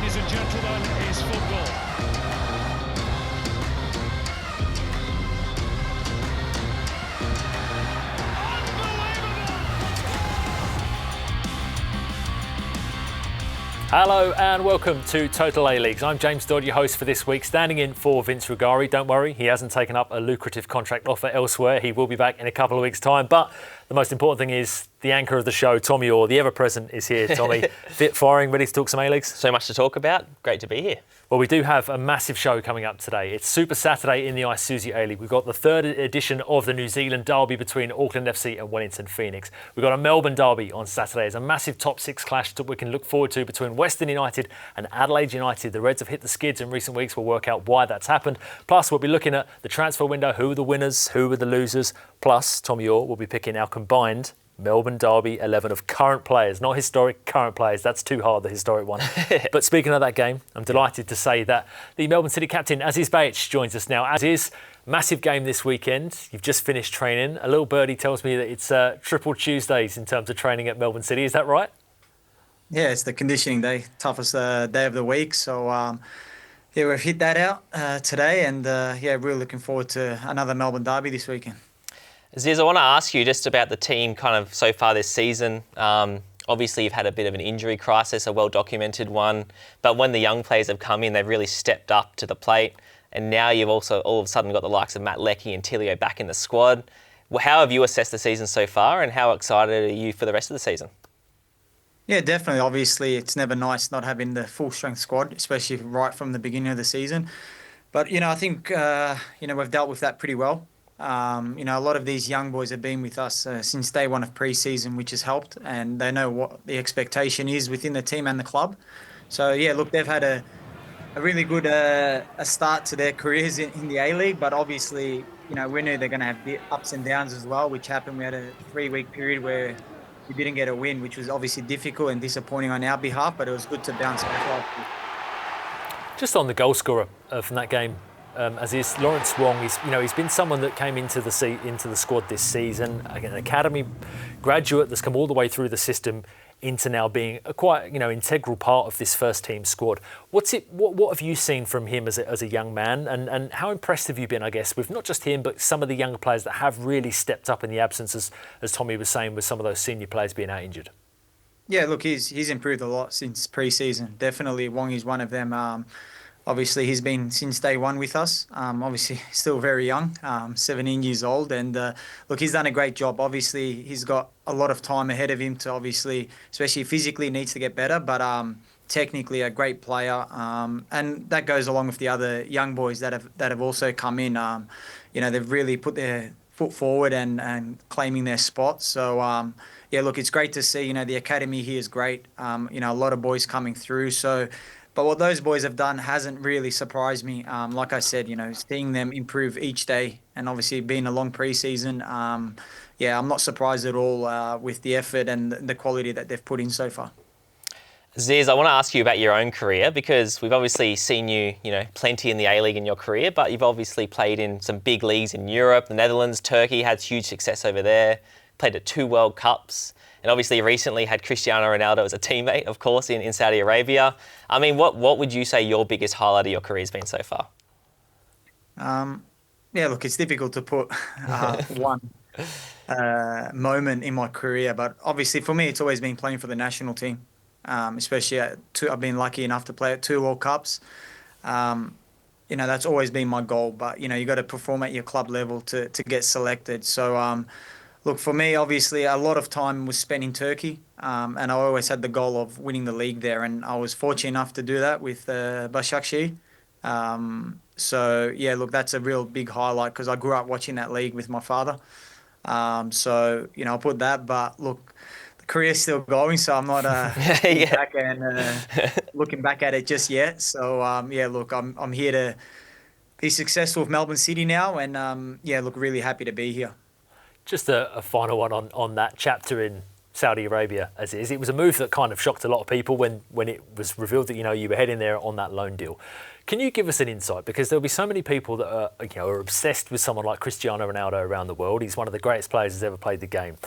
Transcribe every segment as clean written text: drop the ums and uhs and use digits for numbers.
ladies and gentlemen, is football. Hello and welcome to Total A-Leagues. I'm James Dodd, your host for this week, standing in for Vince Rugari. Don't worry, he hasn't taken up a lucrative contract offer elsewhere. He will be back in a couple of weeks' time. But the most important thing is the anchor of the show, Tommy Orr, the ever-present, is here. Tommy, fit, firing, ready to talk some A-Leagues? So much to talk about. Great to be here. Well, we do have a massive show coming up today. It's Super Saturday in the Isuzu A-League. We've got the third edition of the New Zealand derby between Auckland FC and Wellington Phoenix. We've got a Melbourne derby on Saturday. It's a massive top six clash that we can look forward to between Western United and Adelaide United. The Reds have hit the skids in recent weeks. We'll work out why that's happened. Plus, we'll be looking at the transfer window. Who are the winners? Who are the losers? Plus, Tommy Orr will be picking our combined Melbourne Derby 11 of current players, not historic, current players. That's too hard, the historic one. But speaking of that game, I'm delighted to say that the Melbourne City captain, Aziz Behich, joins us now. Aziz, massive game this weekend. You've just finished training. A little birdie tells me that it's triple Tuesdays in terms of training at Melbourne City. Is that right? Yeah, it's the conditioning day, toughest day of the week. So, yeah, we've hit that out today and, yeah, really looking forward to another Melbourne Derby this weekend. Aziz, I want to ask you just about the team kind of so far this season. Obviously, you've had a bit of an injury crisis, a well-documented one. But when the young players have come in, they've really stepped up to the plate. And now you've also all of a sudden got the likes of Matt Leckie and Tilio back in the squad. Well, how have you assessed the season so far and how excited are you for the rest of the season? Yeah, definitely. Obviously, it's never nice not having the full-strength squad, especially right from the beginning of the season. But, I think, we've dealt with that pretty well. A lot of these young boys have been with us since day one of pre-season, which has helped, and they know what the expectation is within the team and the club. So, yeah, look, they've had a really good a start to their careers in the A-League, but obviously, we knew they're going to have ups and downs as well, which happened. We had a 3-week period where we didn't get a win, which was obviously difficult and disappointing on our behalf, but it was good to bounce back. Just on the goal scorer from that game, Aziz, Lawrence Wong, he's been someone that came into the squad this season, an academy graduate that's come all the way through the system into now being a quite integral part of this first team squad. What have you seen from him as a young man, and how impressed have you been, I guess, with not just him but some of the younger players that have really stepped up in the absence, as Tommy was saying, with some of those senior players being out injured? Yeah, look, he's improved a lot since pre-season. Definitely, Wong is one of them. Obviously, he's been since day one with us. Obviously, still very young, 17 years old. And look, he's done a great job. Obviously, he's got a lot of time ahead of him to obviously, especially physically, needs to get better. But technically, a great player. And that goes along with the other young boys that have also come in. They've really put their foot forward and claiming their spot. So, yeah, look, it's great to see. The academy here is great. A lot of boys coming through. So. But what those boys have done hasn't really surprised me. Like I said, seeing them improve each day and obviously being a long pre-season, I'm not surprised at all with the effort and the quality that they've put in so far. Aziz, I want to ask you about your own career because we've obviously seen you, plenty in the A-League in your career, but you've obviously played in some big leagues in Europe, the Netherlands, Turkey, had huge success over there, played at 2 World Cups. And obviously recently had Cristiano Ronaldo as a teammate, of course, in Saudi Arabia. I mean, what would you say your biggest highlight of your career has been so far? Look, it's difficult to put one moment in my career. But obviously for me, it's always been playing for the national team, especially I've been lucky enough to play at 2 World Cups. That's always been my goal. But, you got to perform at your club level to get selected. So, look, for me, obviously, a lot of time was spent in Turkey, and I always had the goal of winning the league there, and I was fortunate enough to do that with Başakşehir. So, yeah, look, that's a real big highlight because I grew up watching that league with my father. So, I'll put that, but look, the career's still going, so I'm not looking back at it just yet. So, look, I'm here to be successful with Melbourne City now, and, look, really happy to be here. Just a final one on that chapter in Saudi Arabia, as it is. It was a move that kind of shocked a lot of people when it was revealed that you were heading there on that loan deal. Can you give us an insight? Because there'll be so many people that are obsessed with someone like Cristiano Ronaldo around the world. He's one of the greatest players who's ever played the game.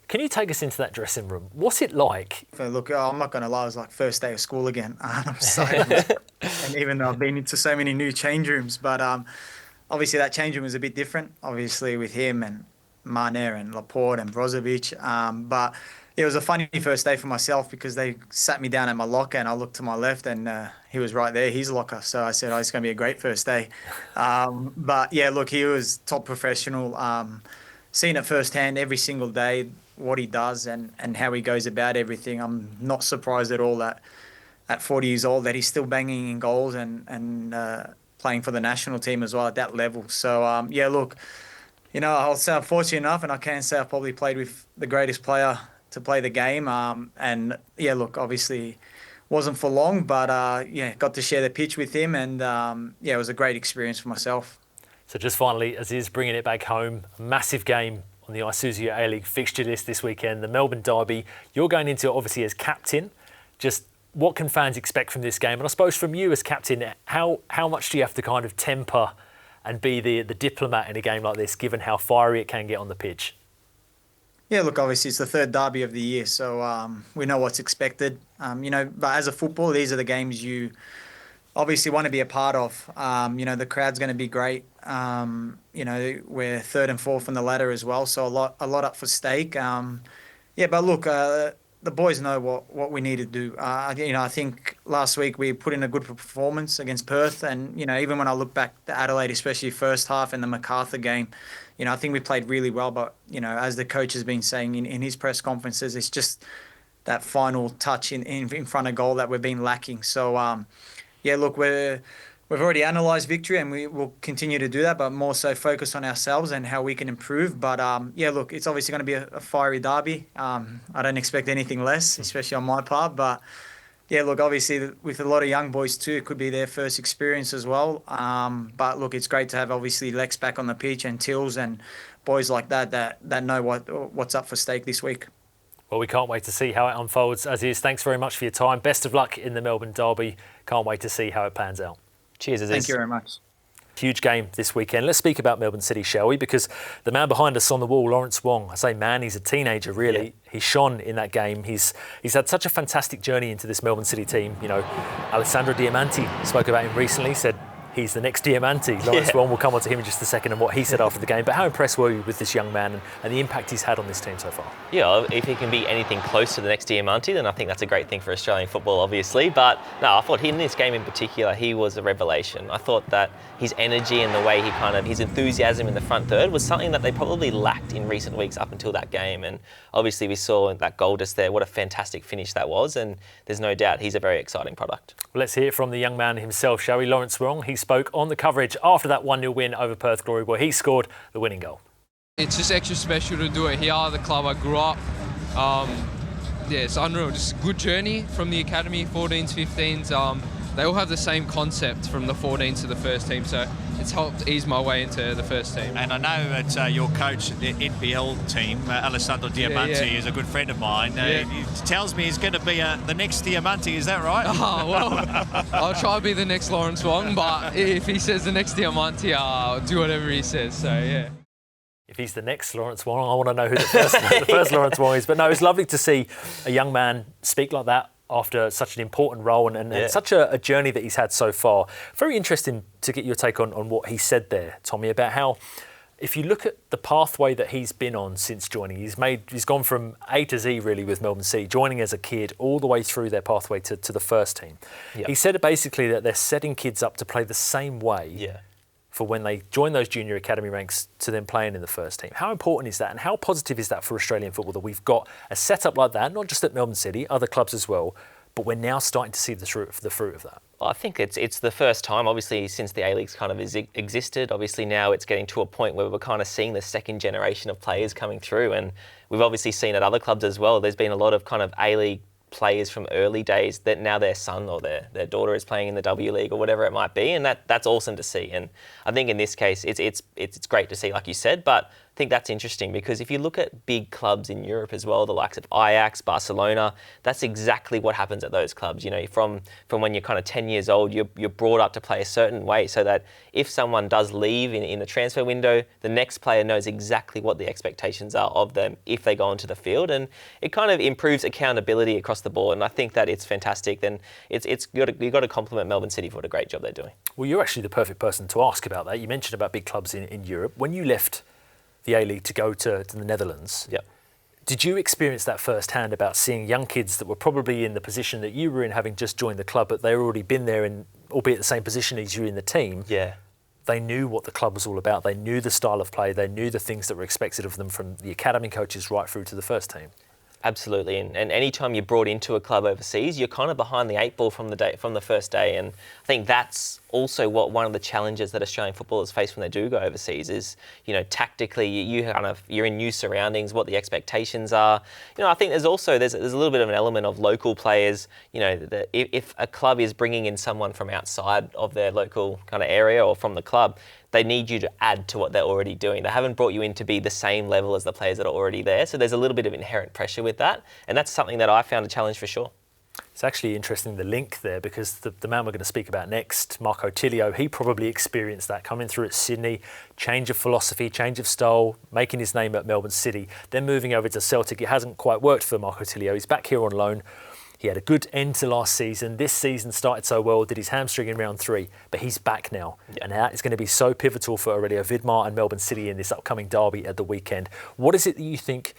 Can you take us into that dressing room? What's it like? Look, I'm not going to lie, it was like first day of school again. I'm excited. And even though I've been into so many new change rooms, but obviously that change room was a bit different, obviously with him and Marner and Laporte and Brozovic. But it was a funny first day for myself because they sat me down at my locker and I looked to my left and he was right there, his locker. So I said, it's going to be a great first day. But yeah, look, he was top professional. Seeing it firsthand every single day, what he does and how he goes about everything. I'm not surprised at all that at 40 years old that he's still banging in goals and playing for the national team as well at that level. So, yeah, look, I'll say I'm fortunate enough and I can say I've probably played with the greatest player to play the game. And, yeah, look, obviously wasn't for long, but, got to share the pitch with him and, it was a great experience for myself. So just finally, Aziz, bringing it back home, a massive game on the Isuzu A-League fixture list this weekend, the Melbourne Derby. You're going into it obviously as captain. Just what can fans expect from this game? And I suppose from you as captain, how much do you have to kind of temper and be the diplomat in a game like this, given how fiery it can get on the pitch? Yeah, look, obviously it's the third derby of the year, so we know what's expected. But as a footballer, these are the games you obviously want to be a part of. The crowd's going to be great. We're third and fourth on the ladder as well, so a lot up for stake. But look, the boys know what we need to do. I think last week we put in a good performance against Perth, and even when I look back to Adelaide, especially first half and the Macarthur game, I think we played really well. But as the coach has been saying in his press conferences, it's just that final touch in front of goal that we've been lacking. So. Look, we've already analysed victory and we will continue to do that, but more so focus on ourselves and how we can improve. But, look, it's obviously going to be a fiery derby. I don't expect anything less, especially on my part. But, look, obviously with a lot of young boys too, it could be their first experience as well. But, look, it's great to have obviously Lex back on the pitch and Tills and boys like that know what's up for stake this week. Well, we can't wait to see how it unfolds. Aziz, thanks very much for your time. Best of luck in the Melbourne Derby. Can't wait to see how it pans out. Cheers, Aziz. Thank you very much. Huge game this weekend. Let's speak about Melbourne City, shall we? Because the man behind us on the wall, Lawrence Wong, I say man, he's a teenager, really. Yeah. He shone in that game. He's had such a fantastic journey into this Melbourne City team. Alessandro Diamanti spoke about him recently, said he's the next Diamanti. Lawrence Wong, will come on to him in just a second and what he said after the game. But how impressed were you with this young man and the impact he's had on this team so far? Yeah, if he can be anything close to the next Diamanti, then I think that's a great thing for Australian football, obviously. But no, I thought in this game in particular, he was a revelation. I thought that his energy and the way his enthusiasm in the front third was something that they probably lacked in recent weeks up until that game. And obviously we saw that goal just there, what a fantastic finish that was. And there's no doubt he's a very exciting product. Well, let's hear from the young man himself, shall we? Lawrence Wong, he spoke on the coverage after that 1-0 win over Perth Glory, where he scored the winning goal. It's just extra special to do it here at the club I grew up. It's unreal. Just a good journey from the academy, 14s, 15s. They all have the same concept from the 14s to the first team, so it's helped ease my way into the first team. And I know that your coach at the NPL team, Alessandro Diamanti, is a good friend of mine. He tells me he's going to be the next Diamanti, is that right? Oh, well, I'll try to be the next Lawrence Wong, but if he says the next Diamanti, I'll do whatever he says, so yeah. If he's the next Lawrence Wong, I want to know who the first Lawrence Wong is. But no, it's lovely to see a young man speak like that after such an important role and such a journey that he's had so far. Very interesting to get your take on what he said there, Tommy, about how if you look at the pathway that he's been on since joining, he's gone from A to Z really with Melbourne City, joining as a kid all the way through their pathway to the first team. Yep. He said basically that they're setting kids up to play the same way for when they join those junior academy ranks to then playing in the first team. How important is that and how positive is that for Australian football that we've got a setup like that, not just at Melbourne City, other clubs as well, but we're now starting to see the fruit of that? Well, I think it's the first time, obviously, since the A-League's kind of existed. Obviously now it's getting to a point where we're kind of seeing the second generation of players coming through, and we've obviously seen at other clubs as well. There's been a lot of kind of A-League players from early days that now their son or their daughter is playing in the W League or whatever it might be, and that's awesome to see. And I think in this case it's great to see, like you said, but think that's interesting because if you look at big clubs in Europe as well, the likes of Ajax, Barcelona, that's exactly what happens at those clubs. You know, from when you're kind of 10 years old, you're brought up to play a certain way so that if someone does leave in the transfer window, the next player knows exactly what the expectations are of them if they go onto the field, and it kind of improves accountability across the board. And I think that it's fantastic. Then you've got to compliment Melbourne City for what a great job they're doing. Well, you're actually the perfect person to ask about that. You mentioned about big clubs in Europe. When you left the A-League to go to the Netherlands, Yep. did you experience that firsthand about seeing young kids that were probably in the position that you were in, having just joined the club, but they'd already been there, in, albeit the same position as you in the team? Yeah. They knew what the club was all about. They knew the style of play. They knew the things that were expected of them from the academy coaches right through to the first team. Absolutely, and any time you're brought into a club overseas, you're kind of behind the 8 ball from the first day, and I think that's also one of the challenges that Australian footballers face when they do go overseas is, you know, tactically you're in new surroundings, what the expectations are. You know, I think there's a little bit of an element of local players. You know, that if a club is bringing in someone from outside of their local kind of area or from the club, they need you to add to what they're already doing. They haven't brought you in to be the same level as the players that are already there. So there's a little bit of inherent pressure with that. And that's something that I found a challenge for sure. It's actually interesting, the link there, because the man we're going to speak about next, Marco Tilio, he probably experienced that coming through at Sydney, change of philosophy, change of style, making his name at Melbourne City, then moving over to Celtic. It hasn't quite worked for Marco Tilio. He's back here on loan. He had a good end to last season. This season started so well, did his hamstring in round 3, but he's back now. Yeah. And that is going to be so pivotal for Aurelio Vidmar and Melbourne City in this upcoming derby at the weekend. What is it that you think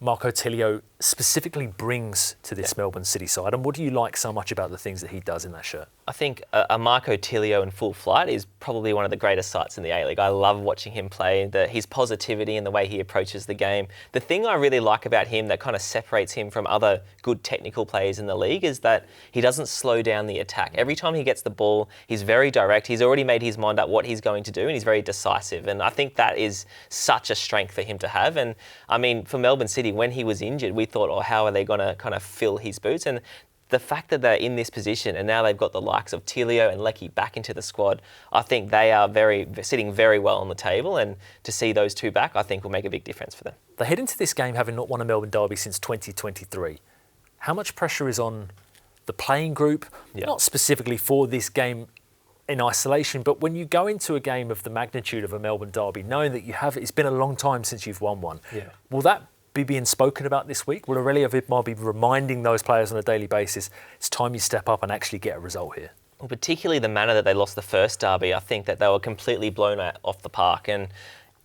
Marco Tilio specifically brings to this Melbourne City side, and what do you like so much about the things that he does in that shirt? I think a Marco Tilio in full flight is probably one of the greatest sights in the A-League. I love watching him play, his positivity and the way he approaches the game. The thing I really like about him that kind of separates him from other good technical players in the league is that he doesn't slow down the attack. Every time he gets the ball, he's very direct. He's already made his mind up what he's going to do, and he's very decisive. And I think that is such a strength for him to have. And I mean, for Melbourne City, when he was injured, we thought, oh, how are they going to kind of fill his boots? And the fact that they're in this position and now they've got the likes of Tilio and Lecky back into the squad, I think they are sitting very well on the table, and to see those two back, I think will make a big difference for them. They head into this game having not won a Melbourne derby since 2023. How much pressure is on the playing group, not specifically for this game in isolation, but when you go into a game of the magnitude of a Melbourne derby, knowing that it's been a long time since you've won one, will that be being spoken about this week? Will Aurelio Vidmar be reminding those players on a daily basis, it's time you step up and actually get a result here? Well, particularly the manner that they lost the first derby, I think that they were completely blown off the park. And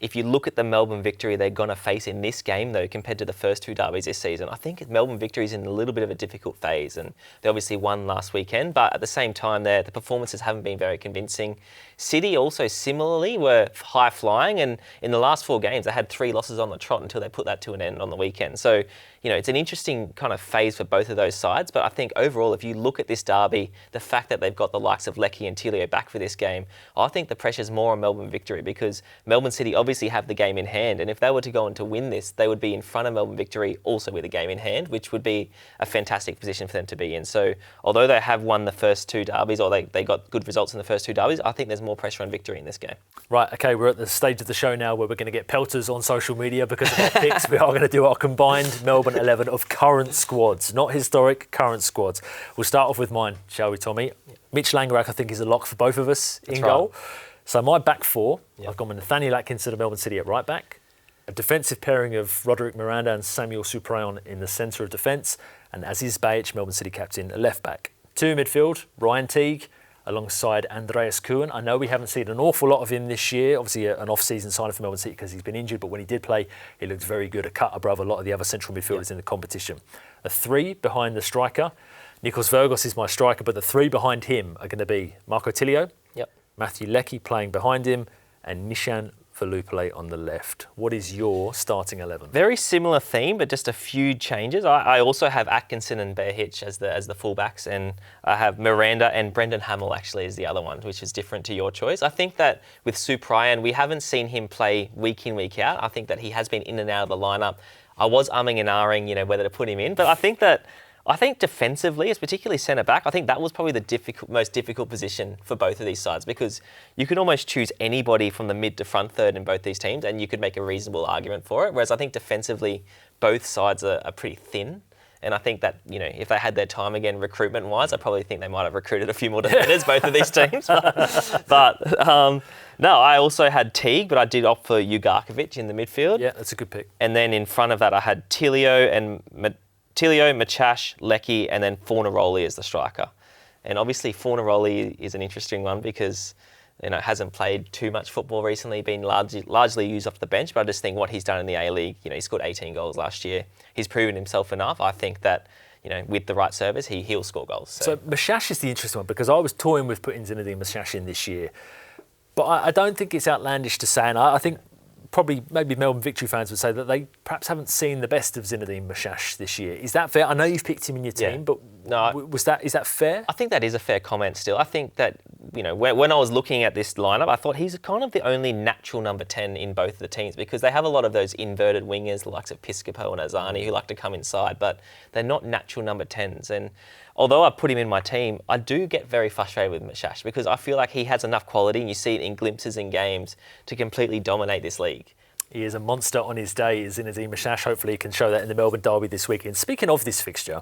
if you look at the Melbourne Victory they're going to face in this game, though, compared to the first 2 derbies this season, I think Melbourne Victory is in a little bit of a difficult phase, and they obviously won last weekend, but at the same time, the performances haven't been very convincing. City also similarly were high-flying, and in the last 4 games, they had 3 losses on the trot until they put that to an end on the weekend. So, you know, it's an interesting kind of phase for both of those sides, but I think overall, if you look at this derby, the fact that they've got the likes of Lecky and Tilio back for this game, I think the pressure's more on Melbourne Victory, because Melbourne City obviously have the game in hand, and if they were to go on to win this, they would be in front of Melbourne Victory also with a game in hand, which would be a fantastic position for them to be in. So although they have won the first 2 derbies, or they got good results in the first 2 derbies, I think there's more pressure on Victory in this game. Right, okay, we're at the stage of the show now where we're going to get pelters on social media because of our picks. We are going to do our combined Melbourne 11 of current squads, not historic, current squads. We'll start off with mine, shall we, Tommy? Mitch Langerak, I think, is a lock for both of us in goal. So my back 4, I've gone with Nathaniel Atkinson of Melbourne City at right back, a defensive pairing of Roderick Miranda and Samuel Suprayon in the centre of defence, and Aziz Behich, Melbourne City captain, left back. 2 midfield, Ryan Teague alongside Andreas Kuhn. I know we haven't seen an awful lot of him this year, obviously an off-season signing for Melbourne City because he's been injured, but when he did play, he looked very good, a cut above a lot of the other central midfielders in the competition. A 3 behind the striker. Nikos Vergos is my striker, but the 3 behind him are going to be Marco Tilio, Matthew Lecky playing behind him, and Nishan Valupale on the left. What is your starting 11? Very similar theme, but just a few changes. I also have Atkinson and Behich as the fullbacks, and I have Miranda and Brendan Hamill actually as the other one, which is different to your choice. I think that with Suprayon, we haven't seen him play week in, week out. I think that he has been in and out of the lineup. I was umming and ahhing, whether to put him in, but I think that I think defensively, it's particularly centre-back, I think that was probably the most difficult position for both of these sides, because you could almost choose anybody from the mid to front third in both these teams and you could make a reasonable argument for it, whereas I think defensively, both sides are pretty thin. And I think that, if they had their time again recruitment-wise, I probably think they might have recruited a few more defenders, both of these teams. No, I also had Teague, but I did opt for Ugarkovic in the midfield. Yeah, that's a good pick. And then in front of that, I had Tilio, Machash, Leckie, and then Fornaroli as the striker. And obviously, Fornaroli is an interesting one because hasn't played too much football recently, been largely used off the bench, but I just think what he's done in the A-League, he scored 18 goals last year. He's proven himself enough. I think that, with the right service, he'll score goals. So Machash is the interesting one because I was toying with putting Zinedine Machash in this year, but I don't think it's outlandish to say, and I think probably maybe Melbourne Victory fans would say that they perhaps haven't seen the best of Zinedine Machash this year. Is that fair? I know you've picked him in your team, but is that fair? I think that is a fair comment still. I think that, when I was looking at this lineup, I thought he's kind of the only natural number 10 in both of the teams because they have a lot of those inverted wingers, the likes of Piscopo and Azani, who like to come inside, but they're not natural number 10s. And although I put him in my team, I do get very frustrated with Machash because I feel like he has enough quality, and you see it in glimpses in games, to completely dominate this league. He is a monster on his day, Zinedine Machash. Hopefully he can show that in the Melbourne Derby this weekend. Speaking of this fixture,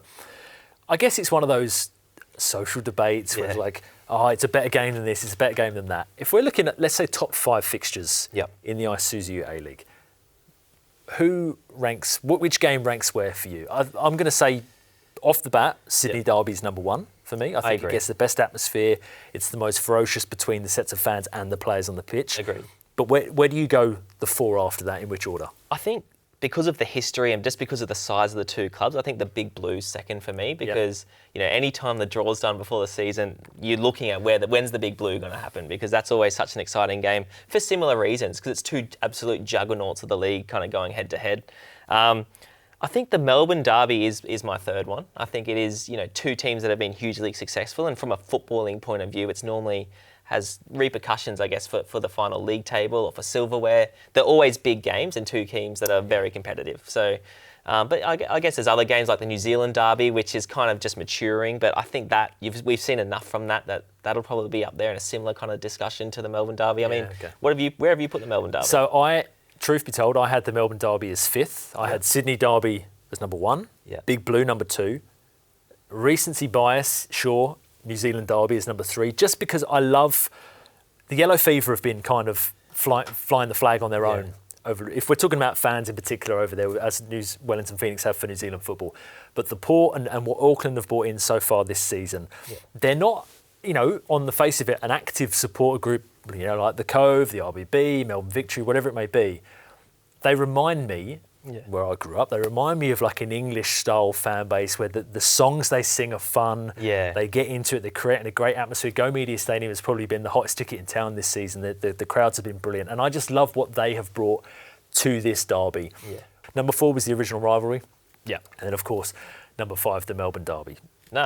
I guess it's one of those social debates where it's like, it's a better game than this, it's a better game than that. If we're looking at, let's say, top 5 fixtures in the Isuzu A-League, which game ranks where for you? I'm going to say, off the bat, Sydney Derby's number 1 for me. I think it gets the best atmosphere. It's the most ferocious between the sets of fans and the players on the pitch. Agreed. But where do you go the 4 after that, in which order? I think because of the history and just because of the size of the two clubs, I think the Big Blue's second for me because, any time the draw's done before the season, you're looking at when's the Big Blue going to happen, because that's always such an exciting game for similar reasons, because it's two absolute juggernauts of the league kind of going head to head. I think the Melbourne Derby is my third one. I think it is, two teams that have been hugely successful, and from a footballing point of view, it's normally has repercussions, I guess, for the final league table or for silverware. They're always big games and two teams that are very competitive. So, but I guess there's other games like the New Zealand Derby, which is kind of just maturing. But I think that we've seen enough from that'll probably be up there in a similar kind of discussion to the Melbourne Derby. Where have you put the Melbourne Derby? So truth be told, I had the Melbourne Derby as 5th. I had Sydney Derby as number 1. Big Blue number 2. Recency bias, sure. New Zealand Derby is number 3, just because I love the Yellow Fever have been kind of flying the flag on their own. If we're talking about fans in particular over there, as Wellington Phoenix have for New Zealand football, but the port and what Auckland have brought in so far this season, they're not, on the face of it, an active supporter group, like the Cove, the RBB, Melbourne Victory, whatever it may be. They remind me, where I grew up, they remind me of like an English-style fan base where the songs they sing are fun. They get into it, they're creating a great atmosphere. Go Media Stadium has probably been the hottest ticket in town this season. The crowds have been brilliant. And I just love what they have brought to this derby. Number 4 was the original rivalry. And then, of course, number 5, the Melbourne Derby.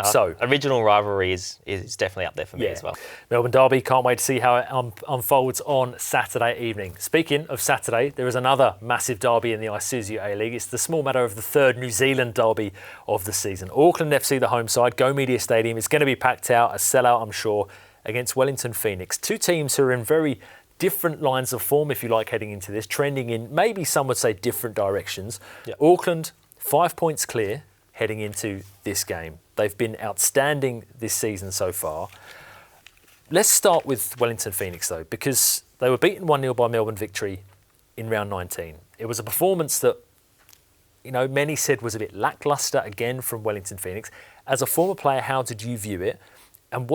So original rivalry is definitely up there for me as well. Melbourne Derby, can't wait to see how it unfolds on Saturday evening. Speaking of Saturday, there is another massive derby in the Isuzu A-League. It's the small matter of the 3rd New Zealand derby of the season. Auckland FC, the home side, Go Media Stadium. It's going to be packed out, a sellout, I'm sure, against Wellington Phoenix. Two teams who are in very different lines of form, if you like, heading into this, trending in maybe some would say different directions. Auckland, 5 points clear heading into this game. They've been outstanding this season so far. Let's start with Wellington Phoenix, though, because they were beaten 1-0 by Melbourne Victory in round 19. It was a performance that, many said was a bit lacklustre again from Wellington Phoenix. As a former player, how did you view it? And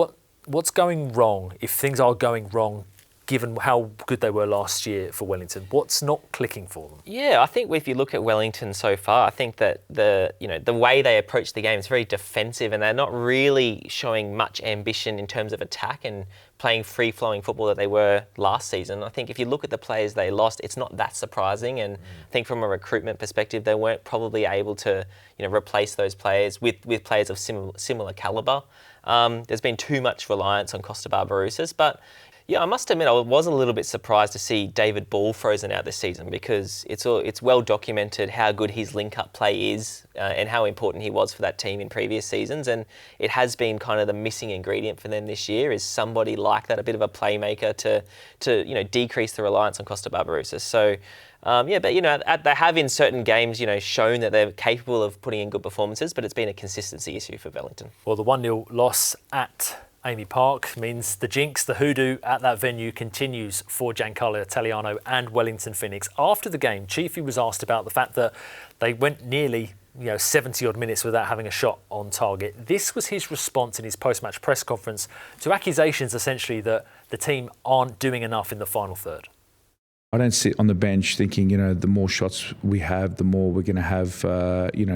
what's going wrong, if things are going wrong, given how good they were last year for Wellington? What's not clicking for them? I think if you look at Wellington so far, I think that the way they approach the game is very defensive, and they're not really showing much ambition in terms of attack and playing free-flowing football that they were last season. I think if you look at the players they lost, it's not that surprising, and I think from a recruitment perspective, they weren't probably able to replace those players with players of similar calibre. There's been too much reliance on Costa Barbarouses, but Yeah, I must admit I was a little bit surprised to see David Ball frozen out this season, because it's well documented how good his link-up play is and how important he was for that team in previous seasons, and it has been kind of the missing ingredient for them this year, is somebody like that, a bit of a playmaker to decrease the reliance on Costa Barbarouses. So but they have in certain games shown that they're capable of putting in good performances, but it's been a consistency issue for Wellington. Well, the 1-0 loss at Amy Park means the jinx, the hoodoo at that venue continues for Giancarlo Italiano and Wellington Phoenix. After the game, Chiefy was asked about the fact that they went nearly 70 odd minutes without having a shot on target. This was his response in his post-match press conference to accusations essentially that the team aren't doing enough in the final third. I don't sit on the bench thinking, the more shots we have, the more we're going to have,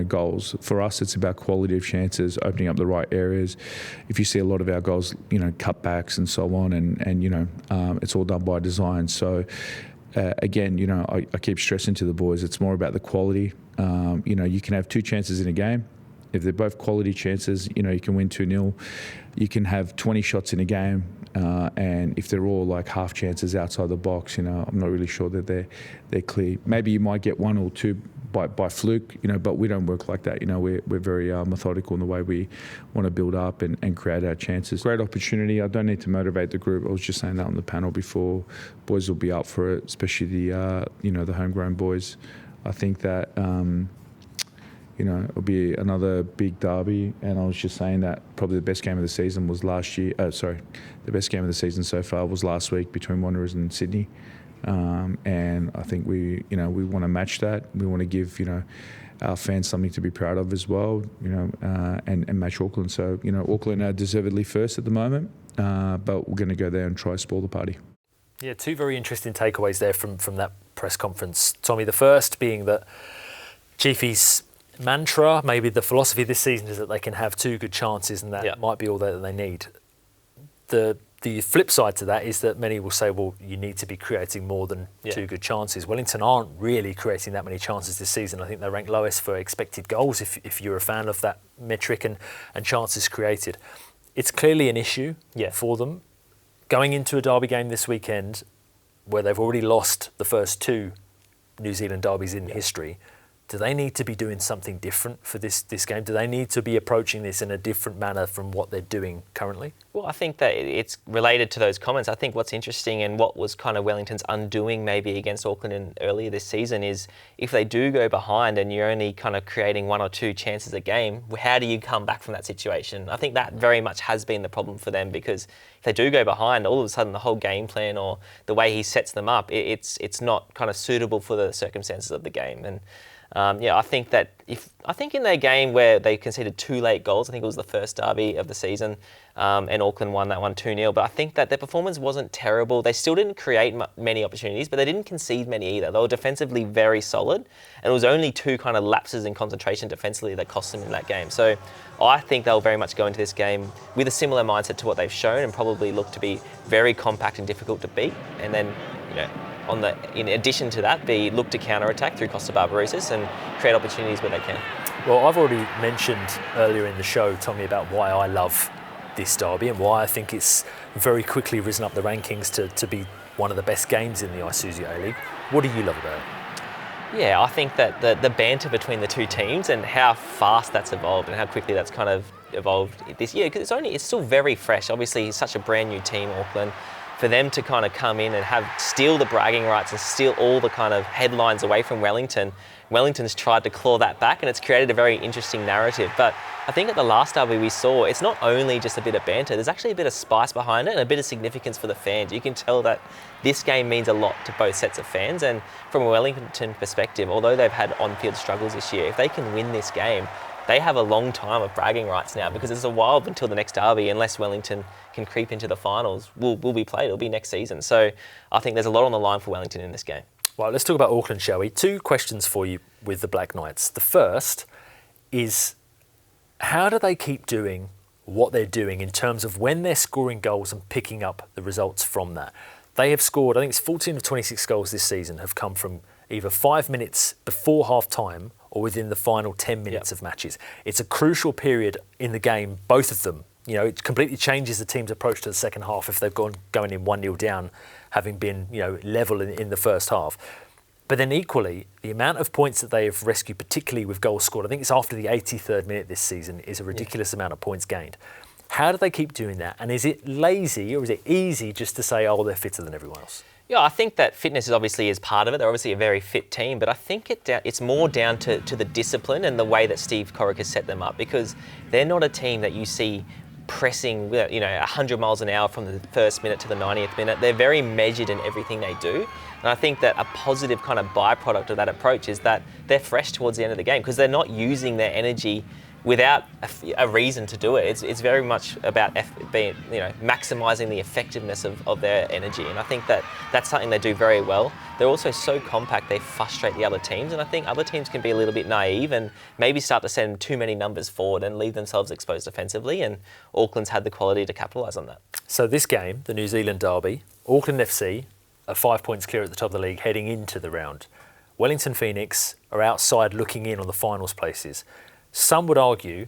goals. For us, it's about quality of chances, opening up the right areas. If you see a lot of our goals, cutbacks and so on, and it's all done by design. So, again, I keep stressing to the boys, it's more about the quality. You can have 2 chances in a game. If they're both quality chances, you can win 2-0. You can have 20 shots in a game. And if they're all like half chances outside the box, I'm not really sure that they're clear. Maybe you might get 1 or 2 by fluke, but we don't work like that. We're very methodical in the way we want to build up and create our chances. Great opportunity. I don't need to motivate the group. I was just saying that on the panel before. Boys will be up for it, especially the homegrown boys. I think that it'll be another big derby, and I was just saying that probably the best game of the season was last year. The best game of the season so far was last week between Wanderers and Sydney, and I think we want to match that. We want to give our fans something to be proud of as well, and match Auckland. So Auckland are deservedly first at the moment, but we're going to go there and try to spoil the party. Yeah, 2 very interesting takeaways there from that press conference, Tommy. The first being that Chiefy's mantra, maybe the philosophy this season, is that they can have 2 good chances, and that might be all that they need. The flip side to that is that many will say, well, you need to be creating more than 2 good chances. Wellington aren't really creating that many chances this season. I think they rank lowest for expected goals, if you're a fan of that metric, and chances created. It's clearly an issue for them. Going into a derby game this weekend, where they've already lost the first 2 New Zealand derbies in history, do they need to be doing something different for this game? Do they need to be approaching this in a different manner from what they're doing currently? Well, I think that it's related to those comments. I think what's interesting, and what was kind of Wellington's undoing maybe against Auckland earlier this season, is if they do go behind and you're only kind of creating 1 or 2 chances a game, how do you come back from that situation? I think that very much has been the problem for them, because if they do go behind, all of a sudden the whole game plan or the way he sets them up, it's not kind of suitable for the circumstances of the game. And I think that in their game where they conceded 2 late goals, I think it was the first derby of the season, and Auckland won that one 2-0. But I think that their performance wasn't terrible. They still didn't create many opportunities, but they didn't concede many either. They were defensively very solid, and it was only 2 kind of lapses in concentration defensively that cost them in that game. So I think they'll very much go into this game with a similar mindset to what they've shown, and probably look to be very compact and difficult to beat, and then in addition to that, look to counter-attack through Costa Barbarouses and create opportunities where they can. Well, I've already mentioned earlier in the show, Tommy, about why I love this derby and why I think it's very quickly risen up the rankings to be one of the best games in the Isuzu A-League. What do you love about it? Yeah, I think that the banter between the 2 teams and how fast that's evolved and how quickly that's kind of evolved this year, because it's still very fresh. Obviously, it's such a brand new team, Auckland. For them to kind of come in and steal the bragging rights and steal all the kind of headlines away from Wellington, Wellington's tried to claw that back, and it's created a very interesting narrative. But I think at the last derby we saw, it's not only just a bit of banter, there's actually a bit of spice behind it and a bit of significance for the fans. You can tell that this game means a lot to both sets of fans, and from a Wellington perspective, although they've had on-field struggles this year, if they can win this game, they have a long time of bragging rights now, because it's a while until the next derby, unless Wellington can creep into the finals, will be played. It'll be next season. So I think there's a lot on the line for Wellington in this game. Well, let's talk about Auckland, shall we? 2 questions for you with the Black Knights. The first is, how do they keep doing what they're doing in terms of when they're scoring goals and picking up the results from that? They have scored, I think it's 14 of 26 goals this season have come from either 5 minutes before half-time or within the final 10 minutes of matches. It's a crucial period in the game, both of them, it completely changes the team's approach to the second half if they've going in 1-0 down, having been, level in the first half. But then equally, the amount of points that they have rescued, particularly with goals scored, I think it's after the 83rd minute this season, is a ridiculous amount of points gained. How do they keep doing that? And is it lazy or is it easy just to say, oh, they're fitter than everyone else? Yeah, I think that fitness is part of it. They're obviously a very fit team, but I think it's more down to the discipline and the way that Steve Coric has set them up, because they're not a team that you see pressing 100 miles an hour from the first minute to the 90th minute. They're very measured in everything they do. And I think that a positive kind of byproduct of that approach is that they're fresh towards the end of the game because they're not using their energy without a reason to do it. It's very much about maximising the effectiveness of their energy. And I think that that's something they do very well. They're also so compact, they frustrate the other teams. And I think other teams can be a little bit naive and maybe start to send too many numbers forward and leave themselves exposed offensively. And Auckland's had the quality to capitalise on that. So this game, the New Zealand derby, Auckland FC are 5 points clear at the top of the league heading into the round. Wellington Phoenix are outside looking in on the finals places. Some would argue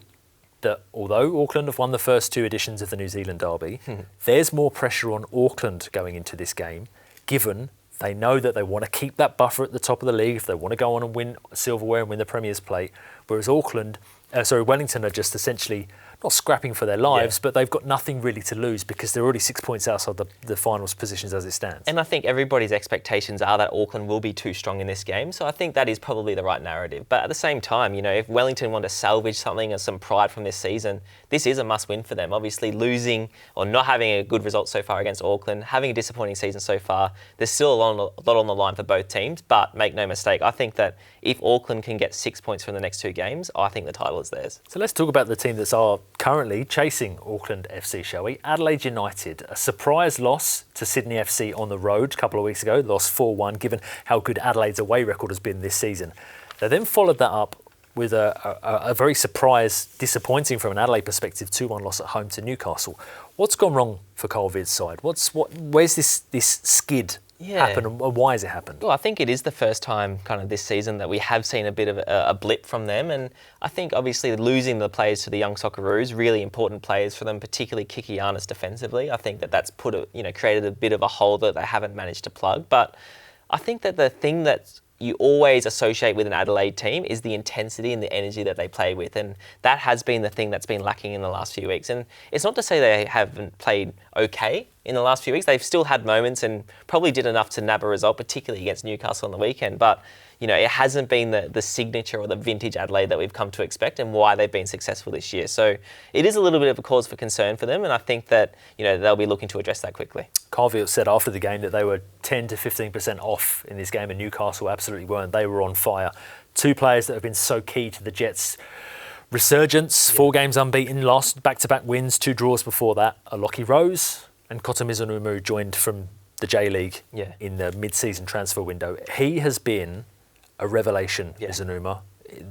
that although Auckland have won the first 2 editions of the New Zealand derby, there's more pressure on Auckland going into this game, given they know that they want to keep that buffer at the top of the league if they want to go on and win silverware and win the Premier's Plate, whereas Wellington are just essentially not scrapping for their lives, but they've got nothing really to lose because they're already 6 points outside the finals positions as it stands. And I think everybody's expectations are that Auckland will be too strong in this game, so I think that is probably the right narrative. But at the same time, if Wellington want to salvage something or some pride from this season, this is a must-win for them. Obviously, losing or not having a good result so far against Auckland, having a disappointing season so far, there's still a lot on the line for both teams, but make no mistake, I think that if Auckland can get 6 points from the next 2 games, I think the title is theirs. So let's talk about the team that's currently chasing Auckland FC, shall we? Adelaide United, a surprise loss to Sydney FC on the road a couple of weeks ago, lost 4-1, given how good Adelaide's away record has been this season. They then followed that up with a very disappointing from an Adelaide perspective, 2-1 loss at home to Newcastle. What's gone wrong for Carl Vid's side? Where's this skid happen and why has it happened? Well, I think it is the first time kind of this season that we have seen a bit of a blip from them, and I think obviously losing the players to the young Socceroos, really important players for them, particularly Kiki Giannis defensively. I think that's created a bit of a hole that they haven't managed to plug. But I think that the thing that you always associate with an Adelaide team is the intensity and the energy that they play with, and that has been the thing that's been lacking in the last few weeks. And it's not to say they haven't played okay in the last few weeks. They've still had moments and probably did enough to nab a result, particularly against Newcastle on the weekend, but it hasn't been the signature or the vintage Adelaide that we've come to expect and why they've been successful this year. So it is a little bit of a cause for concern for them, and I think that they'll be looking to address that quickly. Carl Vilt said after the game that they were 10 to 15% off in this game, and Newcastle absolutely weren't. They were on fire. 2 players that have been so key to the Jets' resurgence, 4 games unbeaten, lost back-to-back wins, 2 draws before that, are Lockie Rose and Kota Mizunumu, joined from the J-League in the mid-season transfer window. He has been a revelation, Mizunuma.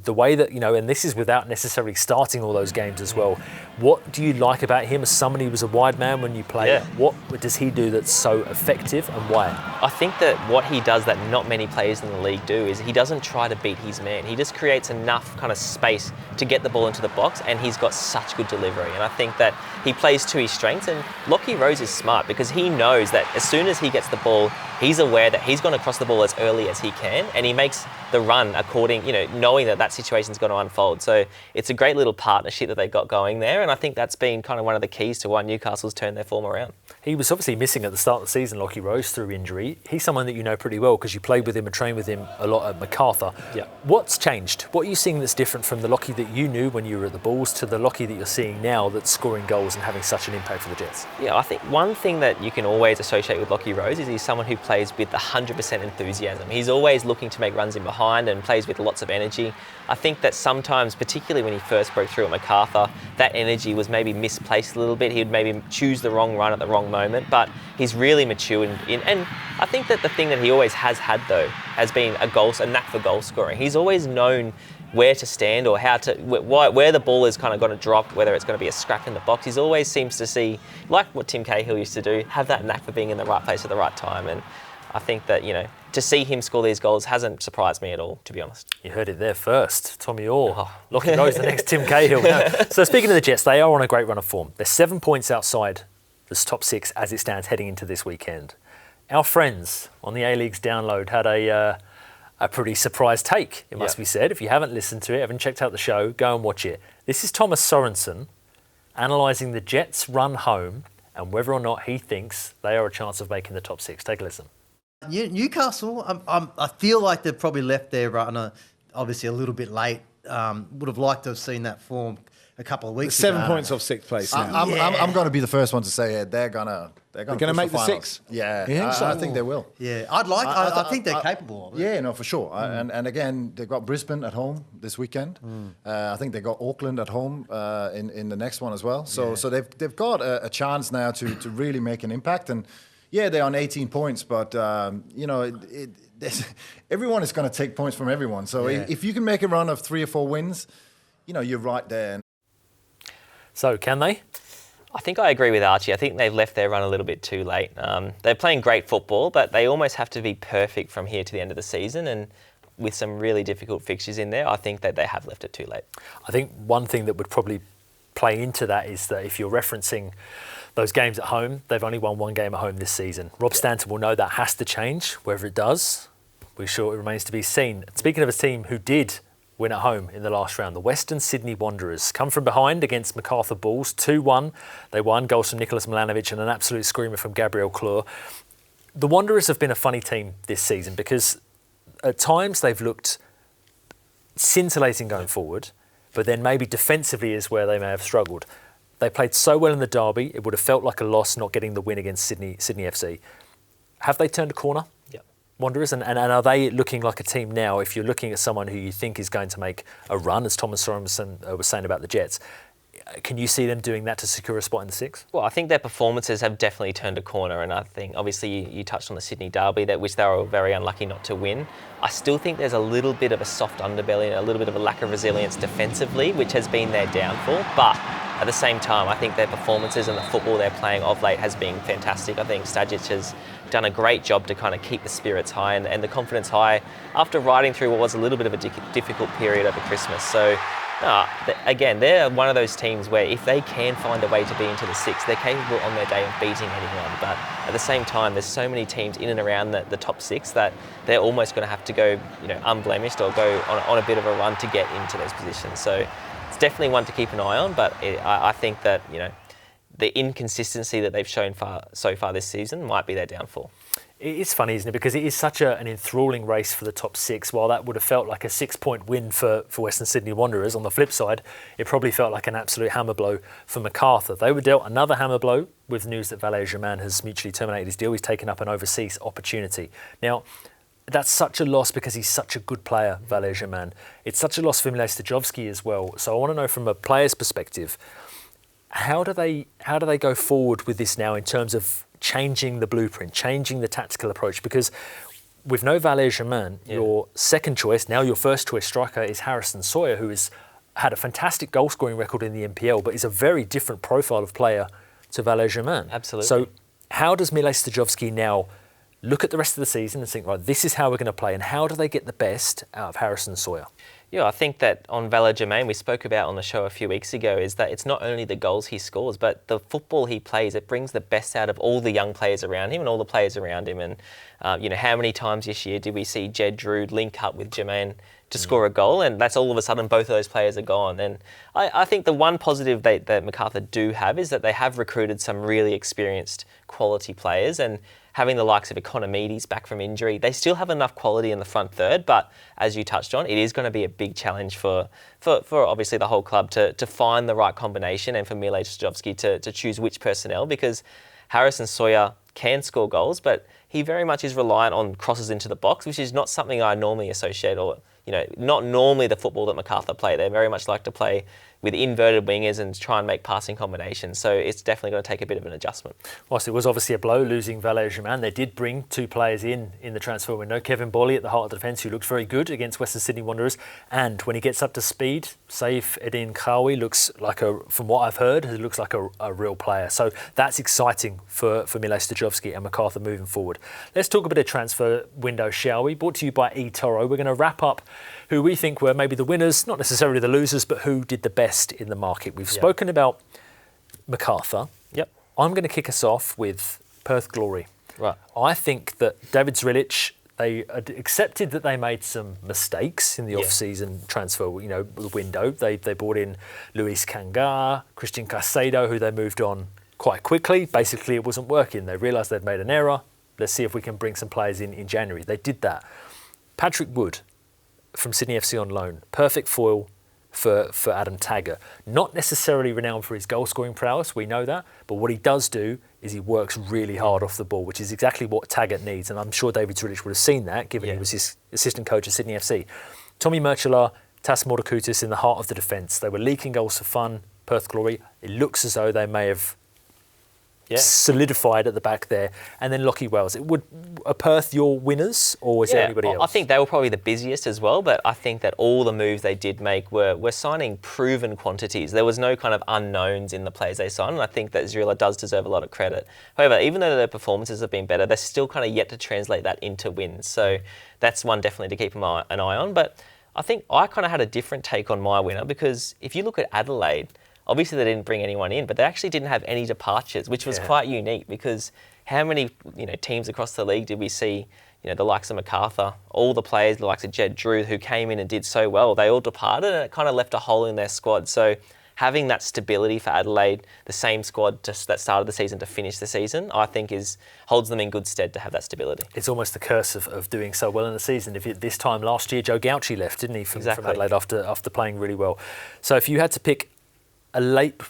The way that, and this is without necessarily starting all those games as well. What do you like about him as somebody who was a wide man when you play? What does he do that's so effective and why? I think that what he does that not many players in the league do is he doesn't try to beat his man. He just creates enough kind of space to get the ball into the box, and he's got such good delivery. And I think that he plays to his strengths, and Lockie Rose is smart because he knows that as soon as he gets the ball, he's aware that he's going to cross the ball as early as he can, and he makes the run according, knowing that situation's going to unfold. So it's a great little partnership that they've got going there, and I think that's been kind of one of the keys to why Newcastle's turned their form around. He was obviously missing at the start of the season, Lockie Rose, through injury. He's someone that you know pretty well because you played with him and trained with him a lot at Macarthur. Yeah. What's changed? What are you seeing that's different from the Lockie that you knew when you were at the Bulls to the Lockie that you're seeing now that's scoring goals and having such an impact for the Jets? Yeah, I think one thing that you can always associate with Lockie Rose is he's someone who plays with 100% enthusiasm. He's always looking to make runs in behind and plays with lots of energy. I think that sometimes, particularly when he first broke through at Macarthur, that energy was maybe misplaced a little bit. He would maybe choose the wrong run at the wrong moment, but he's really matured and I think that the thing that he always has had though has been a knack for goal scoring. He's always known where to stand or how to, where the ball is kind of going to drop, whether it's going to be a scrap in the box. He always seems to see, like what Tim Cahill used to do, have that knack for being in the right place at the right time. And I think that, to see him score these goals hasn't surprised me at all, to be honest. You heard it there first. Tommy Orr. Lockie goes the next Tim Cahill. No. So speaking of the Jets, they are on a great run of form. They're 7 points outside this top 6 as it stands heading into this weekend. Our friends on the A-League's download had a pretty surprise take, it must be said. If you haven't listened to it, haven't checked out the show, go and watch it. This is Thomas Sorensen analysing the Jets' run home and whether or not he thinks they are a chance of making the top 6. Take a listen. Newcastle, I feel like they've probably left their runner obviously a little bit late. Would have liked to have seen that form a couple of weeks ago. 7 points off 6th place now. I'm going to be the first one to say they're going to make the 6. Yeah, I think they will. Yeah, I think they're capable of it. Yeah, no, for sure. And again, they've got Brisbane at home this weekend. I think they've got Auckland at home in the next one as well. So they've got a chance now to really make an impact. And yeah, they're on 18 points, but everyone is going to take points from everyone. So if you can make a run of 3 or 4 wins, you're right there. So, can they? I think I agree with Archie. I think they've left their run a little bit too late. They're playing great football, but they almost have to be perfect from here to the end of the season. And with some really difficult fixtures in there, I think that they have left it too late. I think one thing that would probably play into that is that if you're referencing those games at home, they've only won 1 game at home this season. Rob Stanton will know that has to change. Whether it does, we're sure it remains to be seen. Speaking of a team who did win at home in the last round, the Western Sydney Wanderers come from behind against Macarthur Bulls, 2-1. They won, goals from Nicholas Milanovic and an absolute screamer from Gabriel Klur. The Wanderers have been a funny team this season because at times they've looked scintillating going forward, but then maybe defensively is where they may have struggled. They played so well in the derby, it would have felt like a loss not getting the win against Sydney FC. Have they turned a corner? Yeah. Wanderers, and are they looking like a team now, if you're looking at someone who you think is going to make a run, as Thomas Sorensen was saying about the Jets, can you see them doing that to secure a spot in the 6? Well, I think their performances have definitely turned a corner, and I think obviously you touched on the Sydney derby, which they were very unlucky not to win. I still think there's a little bit of a soft underbelly and a little bit of a lack of resilience defensively, which has been their downfall, but at the same time, I think their performances and the football they're playing of late has been fantastic. I think Stajic has done a great job to kind of keep the spirits high and the confidence high after riding through what was a little bit of a difficult period over Christmas. So, again, they're one of those teams where if they can find a way to be into the 6, they're capable on their day of beating anyone. But at the same time, there's so many teams in and around the top 6 that they're almost going to have to go, unblemished or go on a bit of a run to get into those positions. So it's definitely one to keep an eye on, but I think that, the inconsistency that they've shown so far this season might be their downfall. It is funny, isn't it? Because it is such an enthralling race for the top 6. While that would have felt like a 6-point win for Western Sydney Wanderers, on the flip side, it probably felt like an absolute hammer blow for Macarthur. They were dealt another hammer blow with news that Valère Germain has mutually terminated his deal. He's taken up an overseas opportunity. Now, that's such a loss because he's such a good player, Valère Germain. It's such a loss for Milan Stajovski as well. So I want to know from a player's perspective, how do they go forward with this now in terms of changing the blueprint, changing the tactical approach? Because with no Valère Germain, your second choice, now your first choice striker is Harrison Sawyer, who has had a fantastic goal scoring record in the NPL, but is a very different profile of player to Valère Germain. Absolutely. So how does Milan Stajovski now look at the rest of the season and think, right, this is how we're going to play, and how do they get the best out of Harrison Sawyer? Yeah, I think that on Valère Germain, we spoke about on the show a few weeks ago, is that it's not only the goals he scores, but the football he plays. It brings the best out of all the young players around him and all the players around him. And, how many times this year did we see Jed Drude link up with Germain to score a goal? And that's all of a sudden both of those players are gone. And I think the one positive that Macarthur do have is that they have recruited some really experienced quality players, and having the likes of Economides back from injury, they still have enough quality in the front third, but as you touched on, it is going to be a big challenge for obviously the whole club to find the right combination and for Milan Stajovski to choose which personnel, because Harrison Sawyer can score goals, but he very much is reliant on crosses into the box, which is not something I normally associate, or not normally the football that Macarthur play. They very much like to play, with inverted wingers and try and make passing combinations. So it's definitely going to take a bit of an adjustment. Whilst it was obviously a blow losing Valet Germain, they did bring 2 players in the transfer window. Kevin Bolly at the heart of the defence, who looked very good against Western Sydney Wanderers. And when he gets up to speed, Saif Eddin Khawi looks like from what I've heard, he looks like a real player. So that's exciting for Mile Stojovski and Macarthur moving forward. Let's talk a bit of transfer window, shall we? Brought to you by eToro. We're going to wrap up who we think were maybe the winners, not necessarily the losers, but who did the best in the market. We've spoken about Macarthur. Yep. I'm going to kick us off with Perth Glory. Right. I think that David Zrilic, they accepted that they made some mistakes in the off-season transfer, window. They brought in Luis Kanga, Christian Caicedo, who they moved on quite quickly. Basically, it wasn't working. They realised they'd made an error. Let's see if we can bring some players in January. They did that. Patrick Wood from Sydney FC on loan, perfect foil for Adam Taggart. Not necessarily renowned for his goal-scoring prowess, we know that, but what he does do is he works really hard off the ball, which is exactly what Taggart needs, and I'm sure David Zrilic would have seen that, given he was his assistant coach at Sydney FC. Tommy Murchela, Tas Mordakutis in the heart of the defence. They were leaking goals for fun, Perth Glory. It looks as though they may have solidified at the back there. And then Lockie Wells. Are Perth your winners, or is there anybody else? I think they were probably the busiest as well, but I think that all the moves they did make were signing proven quantities. There was no kind of unknowns in the players they signed, and I think that Zrila does deserve a lot of credit. However, even though their performances have been better, they're still kind of yet to translate that into wins. So that's one definitely to keep an eye on. But I think I kind of had a different take on my winner, because if you look at Adelaide, obviously they didn't bring anyone in, but they actually didn't have any departures, which was quite unique, because how many teams across the league did we see, the likes of Macarthur, all the players, the likes of Jed Drew, who came in and did so well, they all departed, and it kind of left a hole in their squad. So having that stability for Adelaide, the same squad that started the season to finish the season, I think holds them in good stead to have that stability. It's almost the curse of doing so well in the season. This time last year, Joe Gauci left, didn't he, from Adelaide after playing really well. So if you had to pick a late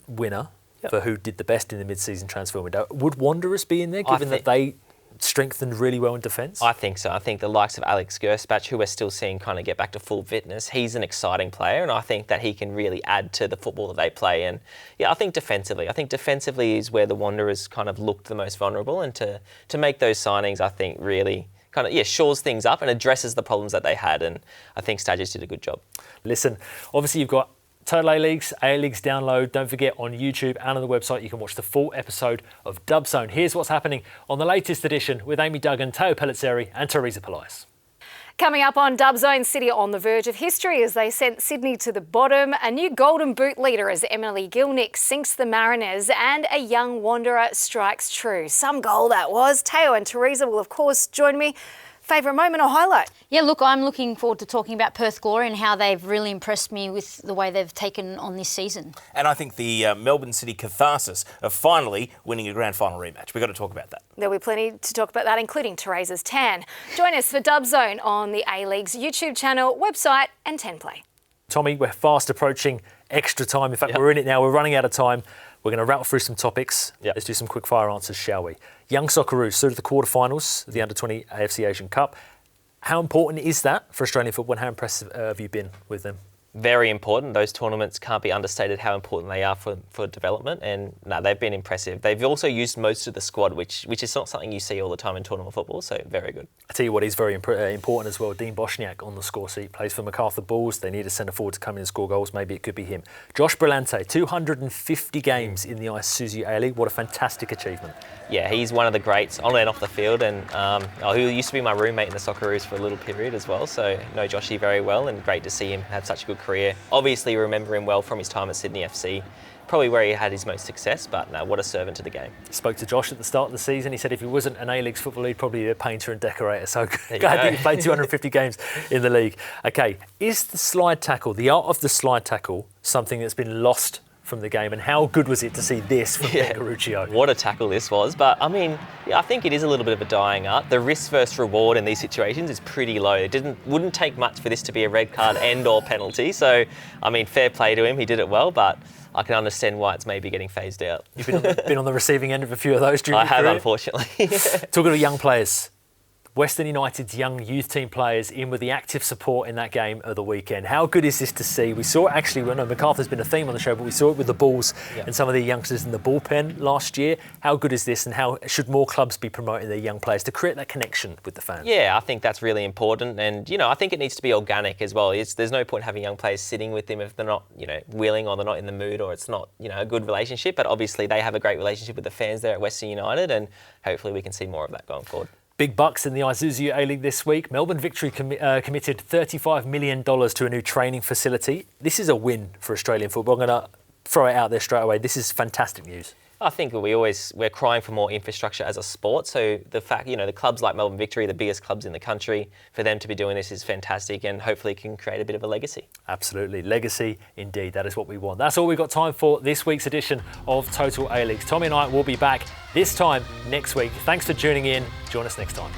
winner for who did the best in the mid-season transfer window, would Wanderers be in there, given that they strengthened really well in defence? I think so. I think the likes of Alex Gerspach, who we're still seeing kind of get back to full fitness, he's an exciting player, and I think that he can really add to the football that they play. And I think defensively is where the Wanderers kind of looked the most vulnerable, and to make those signings, I think really kind of shores things up and addresses the problems that they had, and I think Sturgis did a good job. Listen, obviously you've got Total A-Leagues download. Don't forget, on YouTube and on the website, you can watch the full episode of Dub Zone. Here's what's happening on the latest edition with Amy Duggan, Teo Pellizzeri and Teresa Polias. Coming up on Dub Zone, City on the verge of history as they sent Sydney to the bottom, a new Golden Boot leader as Emily Gilnick sinks the Mariners, and a young Wanderer strikes true. Some goal that was. Teo and Teresa will, of course, join me. Favourite moment or highlight? Yeah, look, I'm looking forward to talking about Perth Glory and how they've really impressed me with the way they've taken on this season. And I think the Melbourne City catharsis of finally winning a grand final rematch. We've got to talk about that. There'll be plenty to talk about that, including Teresa's tan. Join us for Dub Zone on the A-League's YouTube channel, website and 10Play. Tommy, we're fast approaching extra time. In fact, we're in it now. We're running out of time. We're going to rattle through some topics. Let's do some quick fire answers, shall we? Young Socceroos through to the quarterfinals of the Under-20 AFC Asian Cup. How important is that for Australian football, and how impressive have you been with them? Very important. Those tournaments can't be understated how important they are for development, and they've been impressive. They've also used most of the squad, which is not something you see all the time in tournament football, so very good. I tell you what is very important as well. Dean Bosniak on the score sheet, plays for Macarthur Bulls. They need a centre forward to come in and score goals. Maybe it could be him. Josh Brillante, 250 games in the Isuzu A-League. What a fantastic achievement. Yeah, he's one of the greats on and off the field, and who used to be my roommate in the Socceroos for a little period as well, so know Joshy very well, and great to see him have such a good career. Obviously remember him well from his time at Sydney FC, probably where he had his most success, but what a servant to the game. Spoke to Josh at the start of the season. He said if he wasn't an A-Leagues footballer, he'd probably be a painter and decorator, so glad that he played 250 games in the league. Okay, is the slide tackle, the art of the slide tackle, something that's been lost from the game, and how good was it to see this from Garuccio? What a tackle this was, but I mean, I think it is a little bit of a dying art. The risk versus reward in these situations is pretty low. It wouldn't take much for this to be a red card and or penalty, so I mean, fair play to him, he did it well, but I can understand why it's maybe getting phased out. You've been on the receiving end of a few of those during your career? I have, unfortunately. Talking to young players, Western United's young youth team players in with the active support in that game of the weekend. How good is this to see? We saw it actually, well, no, Macarthur's been a theme on the show, but we saw it with the Bulls and some of the youngsters in the bullpen last year. How good is this, and how should more clubs be promoting their young players to create that connection with the fans? Yeah, I think that's really important, and I think it needs to be organic as well. There's no point having young players sitting with them if they're not willing, or they're not in the mood, or it's not a good relationship. But obviously they have a great relationship with the fans there at Western United, and hopefully we can see more of that going forward. Big bucks in the Isuzu A-League this week. Melbourne Victory committed $35 million to a new training facility. This is a win for Australian football. I'm going to throw it out there straight away. This is fantastic news. I think we're crying for more infrastructure as a sport. So the fact, the clubs like Melbourne Victory, the biggest clubs in the country, for them to be doing this is fantastic, and hopefully can create a bit of a legacy. Absolutely. Legacy indeed. That is what we want. That's all we've got time for this week's edition of Total A-Leagues. Tommy and I will be back this time next week. Thanks for tuning in. Join us next time.